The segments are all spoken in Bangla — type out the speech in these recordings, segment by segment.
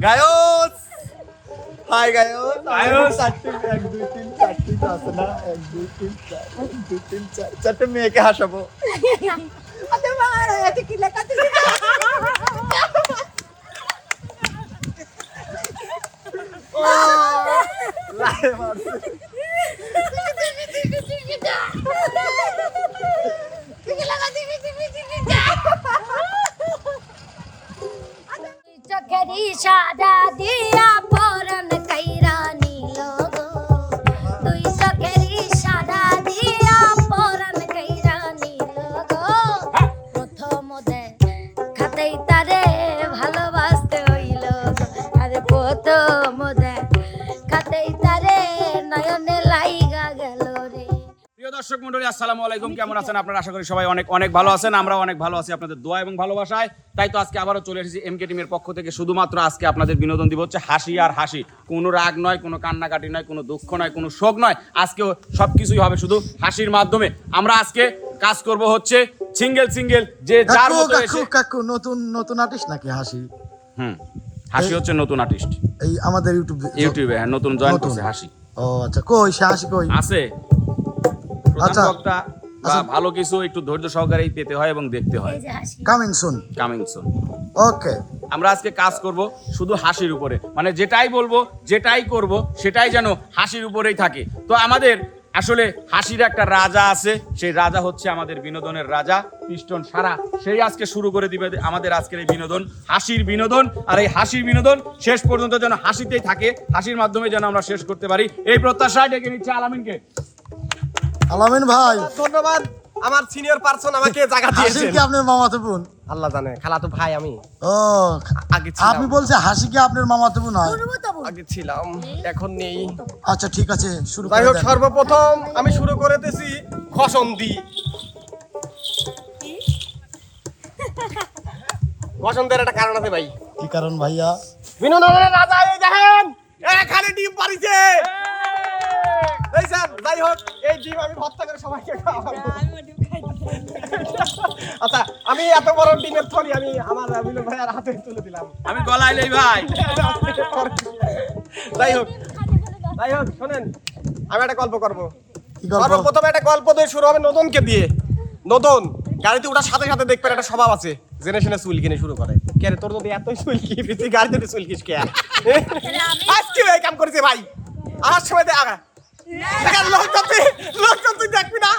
গায়স হাই গায়স গায়স 1 2 3 4 তো আছে না 1 2 3 4 1 2 3 4 চারটে মেয়েকে হাসাবো আরে মারা এত কি লেখা দিলি লাই মারছে চোখেরি সাদা দিয়া পরন কইরা নীল গো তুই চোখেরি সাদা দিয়া পরন কইরা নীল গো প্রথম খাতেই তারে ভালোবাসতে হইল গো আরে প্রথম খাতেই তারে নয়নে লাইগা গেল রে। প্রিয় দর্শক মণ্ডলী আসসালামু আলাইকুম, কেমন আছেন আপনারা? আশা করি সবাই অনেক অনেক ভালো আছেন। আমরা অনেক ভালো আছি আপনাদের দোয়া এবং ভালোবাসায়। তাই তো আজকে আবারও চলে এসেছি এমকে টিমের পক্ষ থেকে। শুধুমাত্র আজকে আপনাদের বিনোদন দিব হচ্ছে হাসি আর হাসি। কোনো রাগ নয়, কোনো কান্নাকাটি নয়, কোনো দুঃখ নয়, কোনো শোক নয়। আজকেও সব কিছুই হবে শুধু হাসির মাধ্যমে। আমরা আজকে কাজ করব হচ্ছে সিঙ্গেল যে যার মতো এসে কাকু নতুন আর্টিস্ট নাকি হাসি? হাসি হচ্ছে নতুন আর্টিস্ট এই আমাদের ইউটিউবে। হ্যাঁ, নতুন জয়েন করছে হাসি। ও আচ্ছা, কই সে হাসি কই আছে প্রধান আচ্ছা। বক্তা বা ভালো কিছু একটু ধৈর্য সহকারেই পেতে হয় এবং দেখতে হয়। এই যে হাসি কামিং সুন। ওকে, আমরা আজকে কাজ করব শুধু হাসির উপরে, মানে যেটাই বলবো যেটাই করব সেটাই যেন হাসির উপরেই থাকে। তো আমাদের আসলে হাসির একটা রাজা আছে, সেই রাজা হচ্ছে আমাদের বিনোদনের রাজা পিস্টন সারা। সেই আজকে শুরু করে দিবে আমাদের আজকের এই বিনোদন, হাসির বিনোদন। আর এই হাসির বিনোদন শেষ পর্যন্ত যেন হাসিতেই থাকে, হাসির মাধ্যমে যেন আমরা শেষ করতে পারি, এই প্রত্যাশায় ডেকে নিচ্ছে আলামিনকে। আলামিন ভাই, ধন্যবাদ। আমার সিনিয়র পারসন আমাকে জায়গা হাসি দিয়েছেন। কি আপনার মামাতো বোন? আল্লাহ জানে, খালাতো ভাই আমি ও আগে ছিলাম। আপনি বলছে হাসি কি আপনার মামাতো বোন হয়? আগে ছিলাম, এখন নেই। আচ্ছা ঠিক আছে, শুরু যাই করে হোক, দেন। সর্বপ্রথম আমি শুরু করেতেছি ঘসন্দি। ঘসন্দের একটা কারণ আছে ভাই। কি কারণ ভাইয়া? বিনোদনের রাজা এই দেখেন, এখানে ডিম পারিছে। এই স্যার, যাই হোক, এই ডিম আমি ভর্তা করে সবাইকে খাওয়াবো। আচ্ছা, আমি এত বড় ডিমের থলি আমি আমার বিনোদ ভাইয়ের হাতে তুলে দিলাম। আমি গলাইলেই ভাই। যাই হোক শোনেন, আমি একটা গল্প করবো। কি গল্প? সর্বপ্রথম একটা গল্প দিয়ে শুরু হবে নদনকে দিয়ে। নদন গাড়িতে ওঠার সাথে সাথে দেখবেন একটা স্বভাব আছে, জেনে শুনে চুল কিনে শুরু করে। কে রে, তোর যদি এতই চুল কি তুই গাড়িতে উঠে চুল কিস কে? আজকে এই কাম করেছে ভাই। আর সময় দে আগা লোকজন তুই দেখবি না।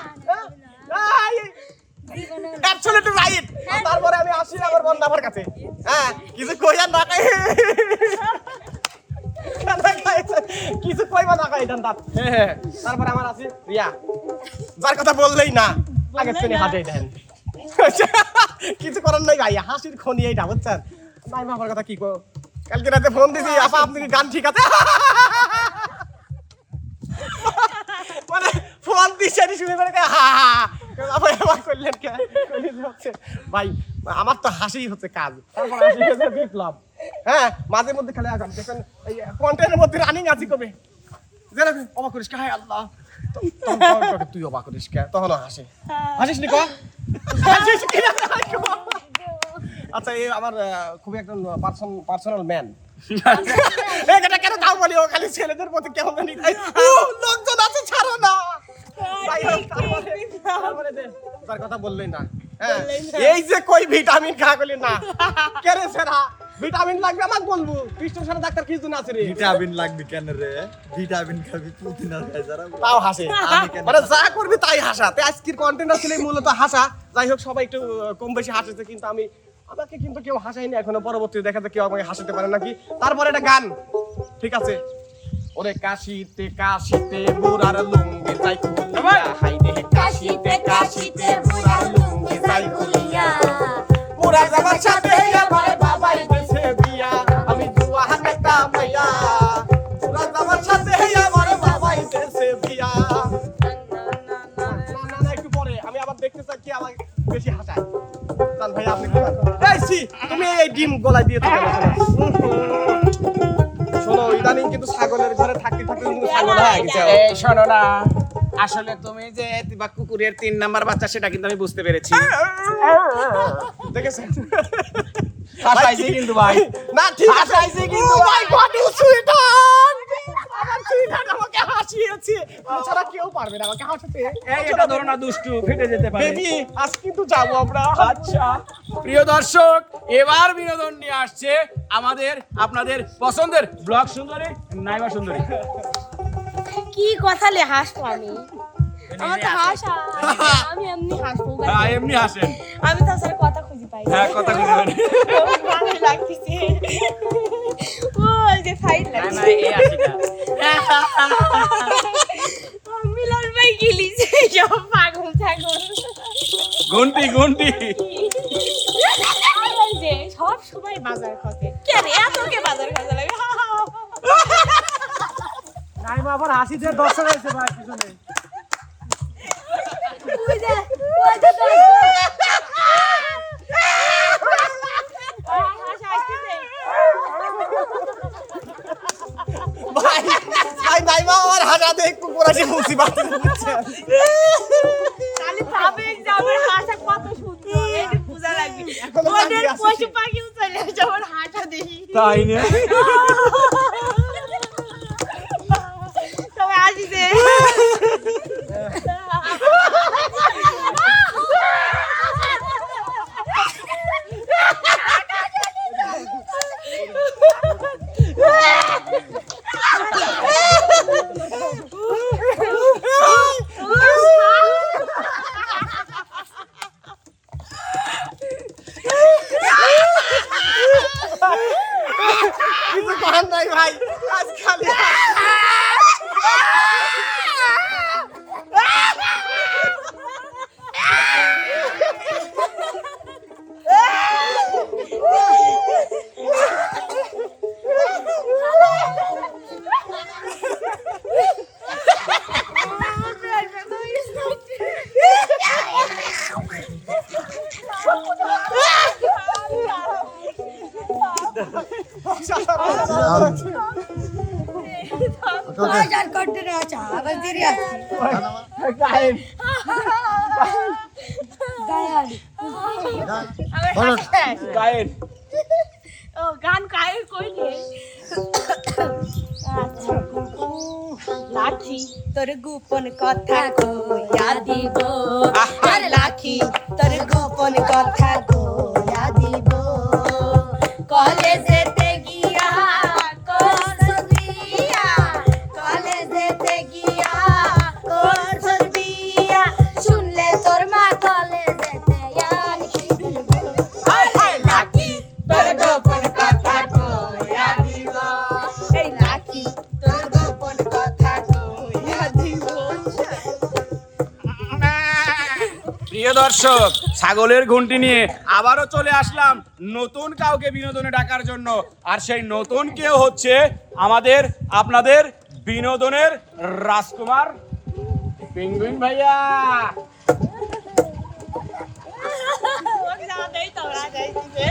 Absolutely right. তারপরে আমি আসি আমার বন্ধু আমার কাছে। হ্যাঁ, কিছু কইয়া না খাই, কিছু কইবা না খাই দাঁত। তারপরে আমার আছে রিয়া, যার কথা বললেই না আগে তিনি হাজাই দেন। কিছু করার নাই ভাই, হাসির খনি এইটা, বুঝছেন? ভাই আমার কথা কি কো, কালকে রাতে ফোন দিছি, আপা আপনি কি গান ঠিক আছে? মানে ফোন দিছে শুনে মানে করলেন কে হচ্ছে ভাই, আমার তো হাসি হচ্ছে কাজ। তারপর হাসি হচ্ছে বিপ্লব। হ্যাঁ, মাঝে মধ্যে খালি আগাম দেখেন এই কন্টেন্টের মধ্যে রানিং আছি কবে যেন অবাক করিস কে, হায় আল্লাহ তুই অবাক করিস কে, তখন হাসিস নি ক। আচ্ছা, এই আমার খুবই একজন পার্সোনাল ম্যান। এটা কেন তাও বলি, ও খালি ছেলেদের প্রতি কেমন জানি লোকজন আছে, ছাড়ো না। তার কথা বললেই না। এই যে কই ভিটামিন খা করলি না কে রে সেরা, ভিটামিন লাগবে আমাকে বলবো। কৃষ্ণ সারা ডাক্তার কিছু না আছে রে, ভিটামিন লাগবে কেন রে? ভিটামিন খাবি প্রোটিন আর খাই যারা তাও হাসে। মানে যা করবি তাই হাসা। তাই আজকের কন্টেন্ট আসলে মূলত হাসা। যাই হোক, সবাই একটু কম বেশি হাসেছে, কিন্তু আমাকে কিন্তু কেউ হাসায়নি এখনো। পরবর্তী দেখা যায় কেউ আমাকে হাসাতে পারে নাকি। তারপরে একটা গান, ঠিক আছে? ওরে কাশিতে কাশিতে বুড়ার লুঙ্গি যাই খুলিয়া, হাই রে কাশিতে বুড়ার লুঙ্গি যাই খুলিয়া, বুড়া জামার সাথে আমার বাবাই দেশে বিয়া, আমি জুয়ান একটা মাইয়া, বুড়া জামার সাথে আমার বাবাই দেশে বিয়া। না, একটু পরে আমি আবার দেখতে চাই কি আমাকে বেশি হাসায়। জান ভাই, আপনি কি বলেন? এই সি, তুমি এই ডিম গলায় দিয়েছো কেন? শোনো, ইদানিং কিন্তু ছাগলের ঘরে থাকতে কিন্তু ছাগল হয়ে গেছে। এই শোনো না, আসলে তুমি যে বা কুকুরের 3 নাম্বার বাচ্চা সেটা কিন্তু আমি বুঝতে পেরেছি। দেখেছেন? হাসাইছে কিন্তু ভাই, না ঠিক আছে, হাসাইছে কিন্তু পারবেন আমাকে হাসাতে? এই এটা ধরো না দুষ্টু, ফেটে যেতে পারে। বেবি আজ কিন্তু যাবো আমরা। আচ্ছা প্রিয় দর্শক, এবার বিনোদন নিয়ে আসছে আমাদের আপনাদের পছন্দের ব্লগ সুন্দরী নাইবা সুন্দরী। কি কথা লে হাসবো আমি? আমার তো হাসা, আমি এমনি হাসবো। হ্যাঁ এমনি হাসেন। আমি তো আসলে কথা খুঁজে পাই না। হ্যাঁ কথা বলবেন। ভালো লাগতেছে। ওই যে ফাইট না লাগছে। না এই হাসিটা। মিলন ভাই গিলিছে সব পাগল ছাগল। ঘন্টি ঘন্টি। আর এই যে সব সময় বাজার খসে। কে রে এতকে বাজার খসে লাগে? নাইমা আবার হাসি দিয়ে দর্শক আছে ভাই পিছনে। ওই যে দর্শক। হাসা আসতেছে। ভাই ভাই নাইমা আমার হাসাতে একটু পড়াশি মুসিবত হচ্ছে। খালি ভাবে যে আমার হাসা কত সুন্দর, এটা বোঝা লাগবে। এখনো ওদের তাকিয়ে আছে। পশু পাখিও চলে আসে আমার হাসা দেখি। তাই না? তবে আসিছে। কিছু করার নাই ভাই, আজ খালি বাজার করতে না চা আবার দেরি আছে। গায়েন গায়াল। আমার হাসা শেষ। গায়েন। ও গান কায়ের কইলে। আচ্ছা লাঠি তোর গোপন কথা কইয়া দিব। আর লাঠি তোর গোপন কথা কইয়া দিব। কলেজেতে গিয়া করছস বিয়া, কলেজেতে গিয়া করছস বিয়া। শুনলে তোর মা কলেজেতে আসিবে। হায় হায় লাঠি তোর গোপন কথা কইয়া দিব। এই লাঠি তোর গোপন কথা কইয়া দিব। প্রিয় দর্শক, ছাগলের ঘন্টি নিয়ে আবারও চলে আসলাম নতুন কাউকে বিনোদনে ডাকার জন্য। আর সেই নতুন কেউ হচ্ছে আমাদের আপনাদের বিনোদনের রাজকুমার পেঙ্গুইন ভাইয়া। ওকে যাওয়া দেই তোরা যাইতিবে।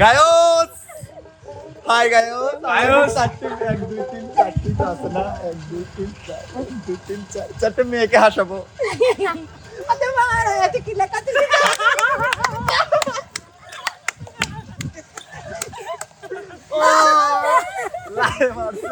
গায়স হাই গায়স গায়স। চারটে 1 2 3 4টি তো আছে না 1 2 3 4 1 2 3 4 চারটে মেয়েকে হাসাবো। আরে বাবা এত কি লেখা দিলি? লাই মারছে।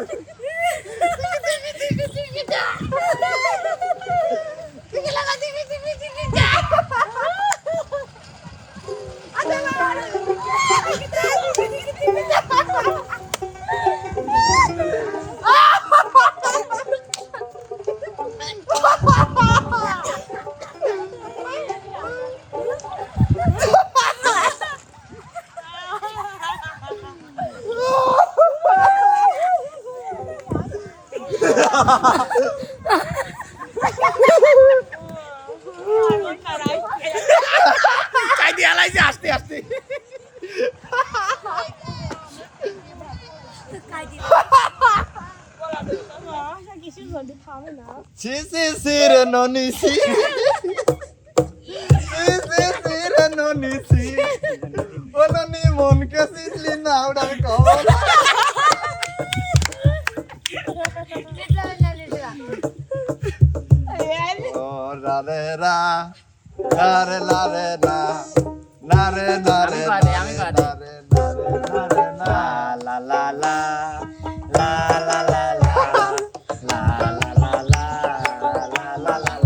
কাই দিয়ে আলাইছে আস্তে আস্তে। কিছু বলতে থামে না। সি সি সির ননি সি সি সি সির ননি সি বলনি মন কে সিলি না উড়া কম। ও রা রে রা রে লা রে না না রে না রে আমি পারি। না লা লা লা লা লা লা লা লা লা লা লা লা লা লা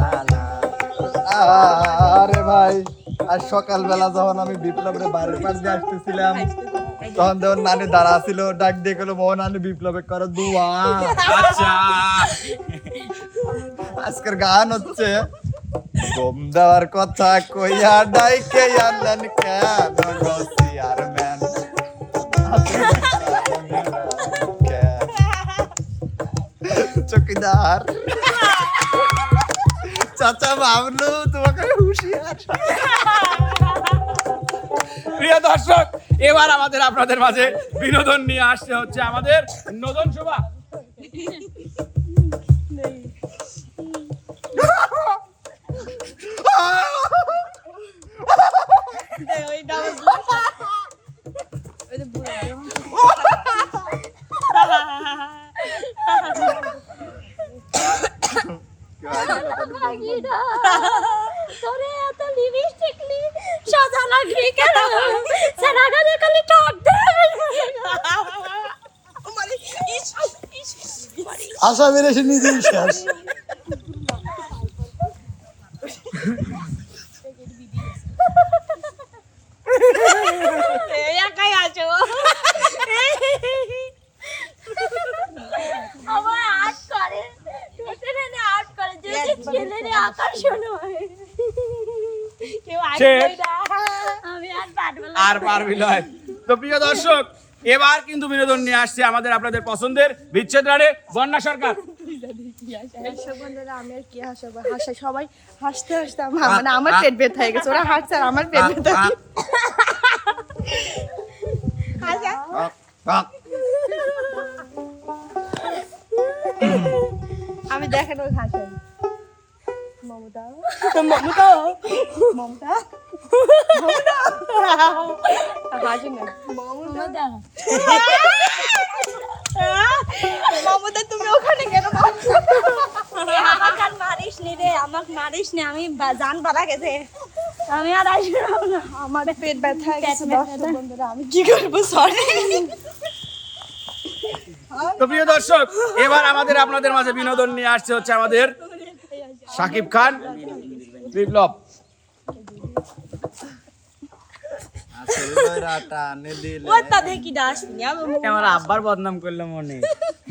আর সকালবেলা যখন আমি বিপ্লবের বাড়ির পাশ দিয়ে আসতেছিলাম তখন যখন নানি দাঁড়া ছিল ডাক দিয়ে গেলো মোহন নানি বিপ্লবে করো দুয়া। আচ্ছা আজকের গান হচ্ছে গম দেওয়ার কথা কইয়া ডাইকে আনলেন কেন গো চেয়ারম্যান। চকিদার চাচা বাবলু তোমাকে হুঁশিয়ার। প্রিয় দর্শক, এবার আমাদের আপনাদের মাঝে বিনোদন নিয়ে আসছে হচ্ছে আমাদের নদন শোভা। তোরে এত লিপস্টিক লি সাদা লাগি কেন সারা গালে খালি ঠক দে মানে আশা বেরেছে নিজেই শেষ। একাই আছো আমার আর্ট করে টোটালি আর্ট করে যদি ছেলেরে আকর্ষণ হয় কেউ আসবে না আমি আর পারবো না আর পারবি নয়। তো প্রিয় দর্শক, এবার কিন্তু বিনোদন নিয়ে আসছে আমাদের আপনাদের পছন্দের বিচ্ছেদ রানে বন্যা সরকার। দর্শক বন্ধুরা, আমি আর কি হাসাবো, হাসে সবাই হাসতে হাসতে মানে আমার পেট ব্যথা হয়ে গেছে, ওরা হাসছে আর আমার পেট ব্যথা। আমি দেখেন ওই হাসেন মমতা মমতা মমতা হাসেন না মমতা মমতা তুমি ওখানে কেন আমাকে আর মারিস নি রে, আমাকে মারিস নি, আমি জান বাড়া গেছে, আমি আর আসবো না, আমার পেট ব্যথা হয়ে গেছে। পেট ব্যথা। দর্শক বন্ধুরা, আমি কি করবো, সরি। তো প্রিয় দর্শক, এবার আমাদের আপনাদের মাঝে বিনোদন নিয়ে আসছে হচ্ছে আমাদের শাকিব খান বিপ্লব। ওটা দেখি দাস আমার আব্বার বদনাম করলো মনে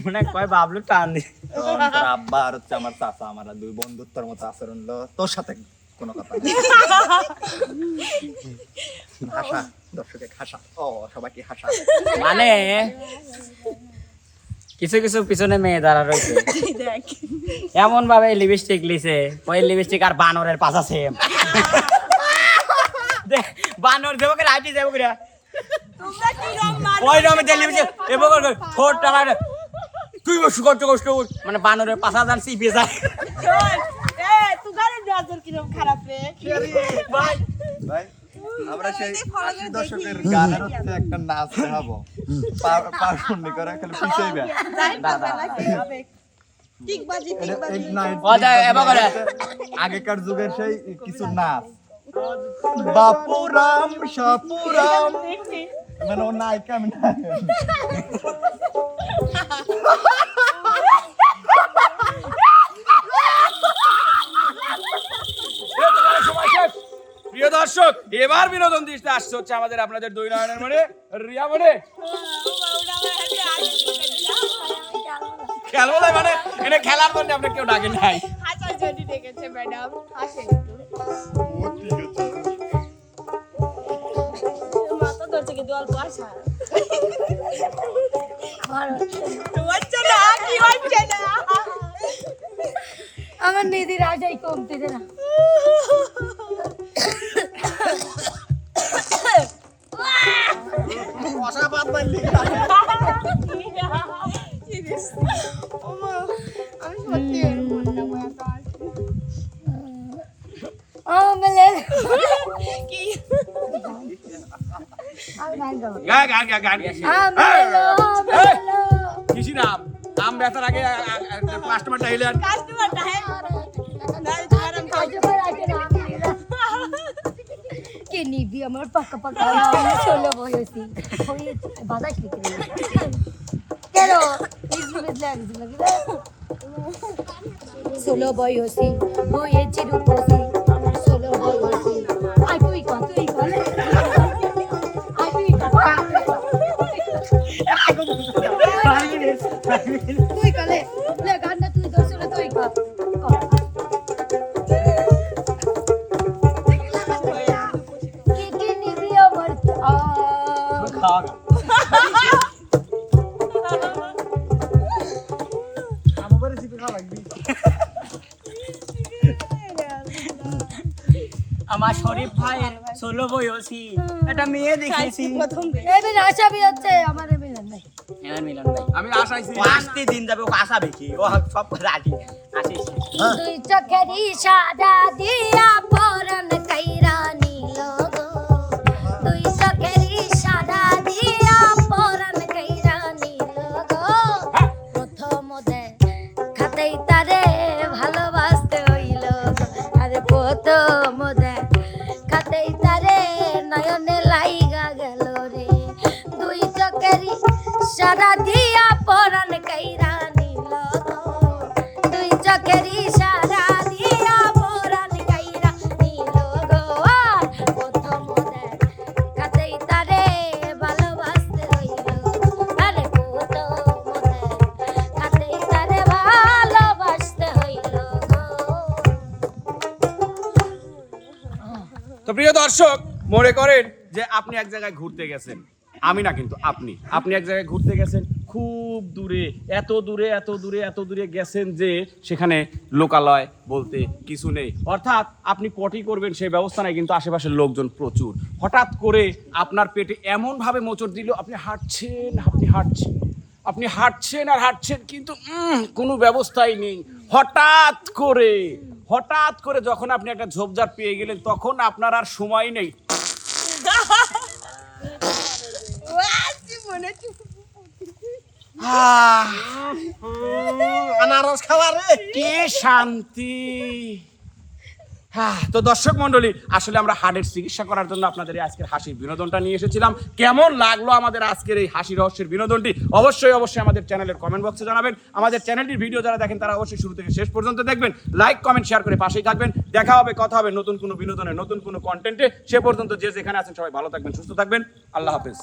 মনে কয় বাবলু টান দি আব্বা আর হচ্ছে আমার চাচা, আমরা দুই বন্ধুত্বের মতো আচরণ হলো, তোর সাথে কোনো কথা নেই। হাসা দর্শকে হাসা, ও সবাইকে হাসা। মানে কিছু কিছু পিছনে মেয়ে দাঁড়া রয়েছে এমন ভাবে লিপস্টিক লিছে, ওই লিপস্টিক আর বানরের পাশা সেম। বানর দেবো করে আইটি যাবো করে ওই রকম লিপস্টিক এবং ঠোঁট টানা তুই বসু কষ্ট কষ্ট মানে বানরের পাশা যান চিপে যায়। খারাপ রে ভাই আমরা সেই 80 দশকের গানের হচ্ছে একটা নাচ দেখাবো, পারফর্ম করে খালি পিছাইবে। আগেকার যুগের সেই কিছু নাচ, বাপুরাম সাপুরাম, মানে ও নায়িকা আমি প্রিয় দর্শক, এবার বিনোদন দিতে আসছে হচ্ছে আমাদের আপনাদের দুই নয়নের মনে রিয়া মনে খেলবো না, মানে এটা খেলার জন্য আপনি কেউ ডাকেন নাই। হাসার জন্য ডেকেছে ম্যাডাম, হাসেন মাথা ধরছে কিন্তু অল্প আসা আমার নিদির আজাই কমতে দে না। কিসি নাম আম ব্যথার আগে কাস্টমারটা এলেন কে নিবি আমার পাকা পাকা ষোলো বয়সী বাতাস কেন ষোলো বয়সী হয়েছি রূপসী আমার 16 বয়সী আর তুই কথা তুই কালে লে গানটা তুই ধরছিল তুই কর কি কি নিবি আমার আমার শরীফ ভাইয়ের 16 বয়সী একটা মেয়ে দেখেছি। এবে আশাবি হচ্ছে আমার মিলন নাই হ্যাঁ মিলন ভাই, আমি আশাইছি ও আসতে দিন যাবে, ও আশা বেশি, ও সব রাজি আসিস। তুই চোখের ইশারা দিয়া পরাণ কাইরা নিল গো তুই চোখের ইশারা দিয়া পরাণ কাইরা নিল গো প্রথম দেখাতেই তারে ভালোবাসতে হইল গো আরে প্রথম দেখাতেই তারে নয়নে লাইগা গেল রে দুই চোখের ইশারা দিয়া পরাণ কাইরা নিল গো তুই চোখের ইশারা দিয়া পরাণ কাইরা নিল গো আর প্রথম দেখাতেই তারে ভালোবাসতে হইল আরে প্রথম দেখাতেই তারে ভালোবাসতে হইল গো তো প্রিয় দর্শক, মনে করেন যে আপনি এক জায়গায় ঘুরতে গেছেন, আমি না কিন্তু আপনি এক জায়গায় ঘুরতে গেছেন খুব দূরে, এত দূরে এত দূরে এত দূরে গেছেন যে সেখানে লোকালয় বলতে কিছু নেই, অর্থাৎ আপনি পটি করবেন সেই ব্যবস্থা নাই, কিন্তু আশেপাশের লোকজন প্রচুর। হঠাৎ করে আপনার পেটে এমনভাবে মোচড় দিল, আপনি হাঁটছেন আর হাঁটছেন কিন্তু কোনো ব্যবস্থাই নেই। হঠাৎ করে যখন আপনি একটা ঝোপঝাড় পেয়ে গেলেন, তখন আপনার আর সময় নেই। আনারস খাওয়া রে, কি শান্তি। তো দর্শক মন্ডলী, আসলে আমরা হার্টের চিকিৎসা করার জন্য আপনাদের এই আজকের হাসির বিনোদনটা নিয়ে এসেছিলাম। কেমন লাগলো আমাদের আজকের এই হাসি রহস্যের বিনোদনটি অবশ্যই আমাদের চ্যানেলের কমেন্ট বক্সে জানাবেন। আমাদের চ্যানেলটির ভিডিও যারা দেখেন তারা অবশ্যই শুরু থেকে শেষ পর্যন্ত দেখবেন, লাইক কমেন্ট শেয়ার করে পাশেই থাকবেন। দেখা হবে, কথা হবে নতুন কোনো বিনোদনের নতুন কোনো কন্টেন্টে। সে পর্যন্ত যে যেখানে আছেন সবাই ভালো থাকবেন, সুস্থ থাকবেন। আল্লাহ হাফেজ।